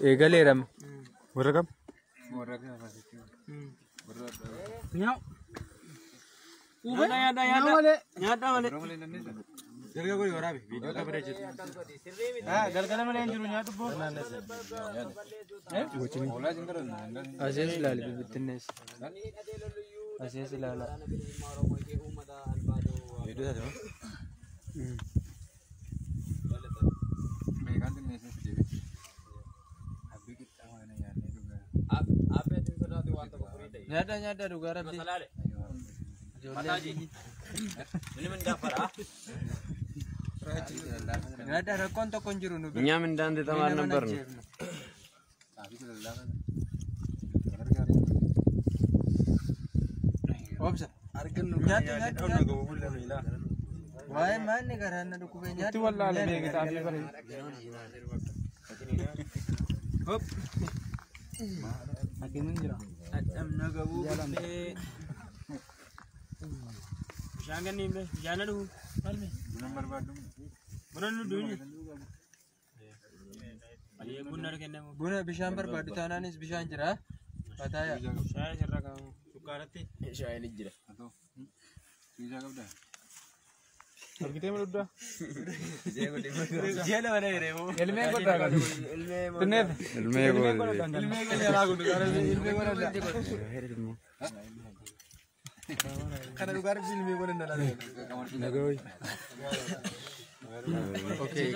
Eegaleeram. Warra kam? Nyaata malee. Jalga godhi waraabe. Viidiyoo kabaree jiru. Galgala malee hin jiru nyaatu boo. Asees ilaali bibittinnees. Asees ilaala. Viidiyoo taate moo? Nyaata dhugaa rabbi. Nyaata rakkoon tokko hin jiru nu bira. Nyaam indaan tamaan nambar nu. Obsa. Nyaata. Waa'ee maanni garaana dhukkubee nyaata. Itti wallaale beektaa fi bare. Hop. Akin jira. Adamna gabuu bulee. Bishaan ganniin bee bishaan aduu falme. Buna barbaadu. Buna nu duuni. Buna kennamu. Buna bishaan barbaadu taanaanis bishaan jira. Bataaya. Shaayii sirra qabu. Sukkaaratti. Shaayiin jira. Argitee maluddaa? Jeela mana jireemu. Ilmee godhaa qabu. Ilmee godhaa. Ilmee jalaa godhaa. Ilmee godhaa. Kana dhugaa rabbi ilmee godhaa dhala. Nagooyi. Okay.